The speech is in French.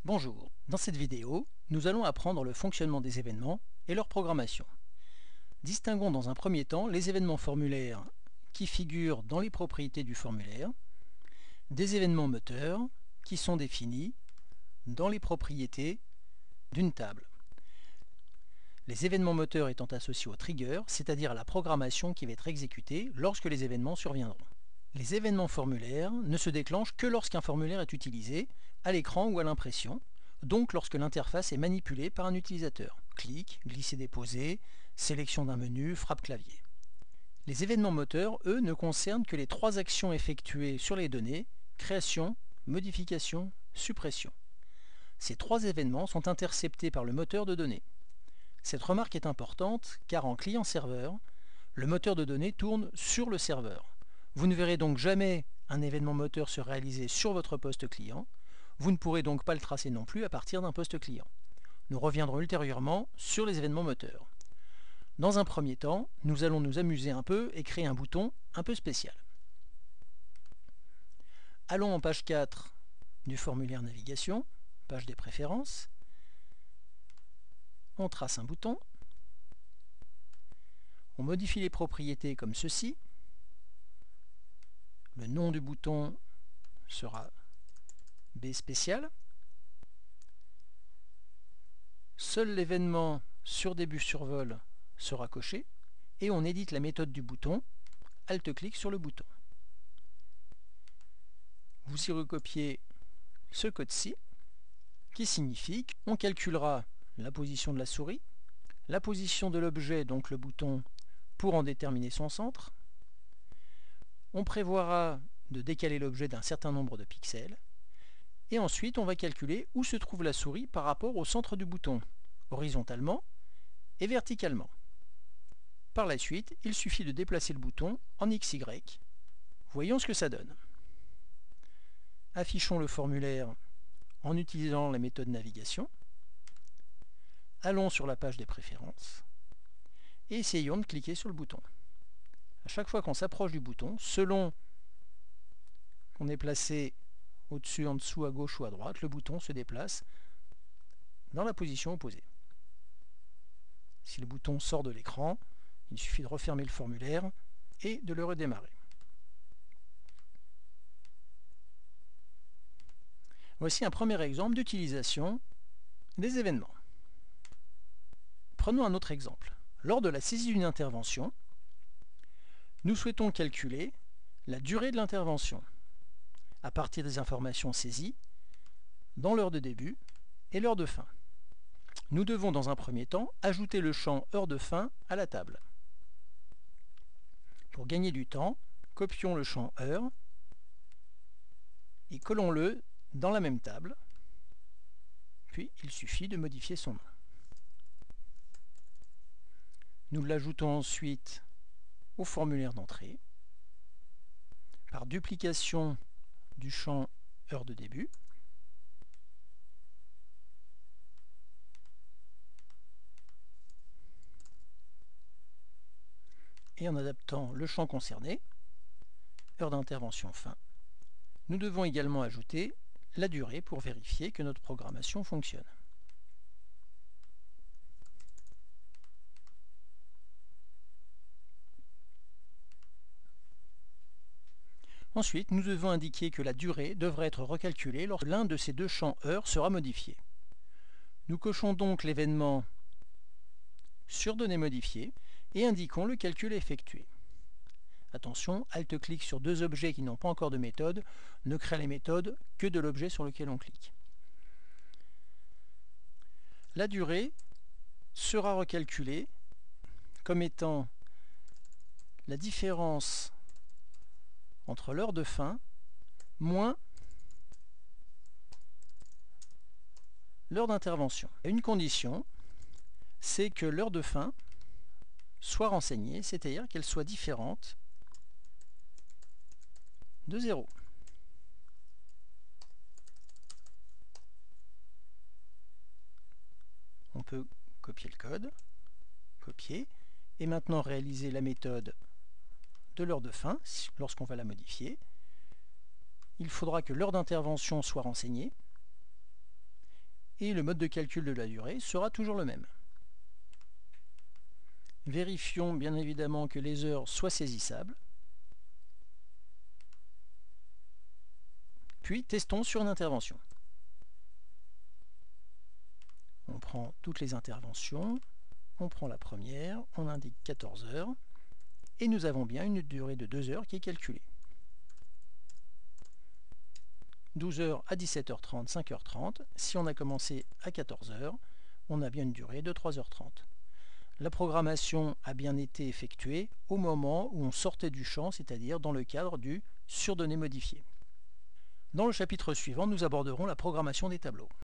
Bonjour, dans cette vidéo, nous allons apprendre le fonctionnement des événements et leur programmation. Distinguons dans un premier temps les événements formulaires qui figurent dans les propriétés du formulaire, des événements moteurs qui sont définis dans les propriétés d'une table. Les événements moteurs étant associés au trigger, c'est-à-dire à la programmation qui va être exécutée lorsque les événements surviendront. Les événements formulaires ne se déclenchent que lorsqu'un formulaire est utilisé à l'écran ou à l'impression, donc lorsque l'interface est manipulée par un utilisateur. Clic, glisser-déposer, sélection d'un menu, frappe clavier. Les événements moteurs, eux, ne concernent que les trois actions effectuées sur les données, création, modification, suppression. Ces trois événements sont interceptés par le moteur de données. Cette remarque est importante car en client-serveur, le moteur de données tourne sur le serveur. Vous ne verrez donc jamais un événement moteur se réaliser sur votre poste client. Vous ne pourrez donc pas le tracer non plus à partir d'un poste client. Nous reviendrons ultérieurement sur les événements moteurs. Dans un premier temps, nous allons nous amuser un peu et créer un bouton un peu spécial. Allons en page 4 du formulaire navigation, page des préférences. On trace un bouton. On modifie les propriétés comme ceci. Le nom du bouton sera B spécial. Seul l'événement sur début survol sera coché et on édite la méthode du bouton, Alt-clic sur le bouton. Vous y recopiez ce code-ci qui signifie qu'on calculera la position de la souris, la position de l'objet, donc le bouton, pour en déterminer son centre. On prévoira de décaler l'objet d'un certain nombre de pixels. Et ensuite, on va calculer où se trouve la souris par rapport au centre du bouton, horizontalement et verticalement. Par la suite, il suffit de déplacer le bouton en XY. Voyons ce que ça donne. Affichons le formulaire en utilisant la méthode navigation. Allons sur la page des préférences et essayons de cliquer sur le bouton. À chaque fois qu'on s'approche du bouton, selon qu'on est placé au-dessus, en dessous, à gauche ou à droite, le bouton se déplace dans la position opposée. Si le bouton sort de l'écran, il suffit de refermer le formulaire et de le redémarrer. Voici un premier exemple d'utilisation des événements. Prenons un autre exemple. Lors de la saisie d'une intervention, nous souhaitons calculer la durée de l'intervention à partir des informations saisies dans l'heure de début et l'heure de fin. Nous devons dans un premier temps ajouter le champ heure de fin à la table. Pour gagner du temps, copions le champ heure et collons-le dans la même table, puis il suffit de modifier son nom. Nous l'ajoutons ensuite au formulaire d'entrée par duplication du champ heure de début. Et en adaptant le champ concerné, heure d'intervention fin. Nous devons également ajouter la durée pour vérifier que notre programmation fonctionne. Ensuite, nous devons indiquer que la durée devrait être recalculée lorsque l'un de ces deux champs heure sera modifié. Nous cochons donc l'événement sur données modifiées et indiquons le calcul effectué. Attention, Alt-clic sur deux objets qui n'ont pas encore de méthode ne crée les méthodes que de l'objet sur lequel on clique. La durée sera recalculée comme étant la différence entre l'heure de fin moins l'heure d'intervention. Une condition, c'est que l'heure de fin soit renseignée, c'est-à-dire qu'elle soit différente de 0. On peut copier le code, copier, et maintenant réaliser la méthode de l'heure de fin lorsqu'on va la modifier. Il faudra que l'heure d'intervention soit renseignée et le mode de calcul de la durée sera toujours le même. Vérifions bien évidemment que les heures soient saisissables. Puis testons sur une intervention. On prend toutes les interventions, on prend la première, on indique 14 heures, et nous avons bien une durée de 2 heures qui est calculée. 12 heures à 17h30, 5h30. Si on a commencé à 14 heures, on a bien une durée de 3h30. La programmation a bien été effectuée au moment où on sortait du champ, c'est-à-dire dans le cadre du surdonnées modifiées. Dans le chapitre suivant, nous aborderons la programmation des tableaux.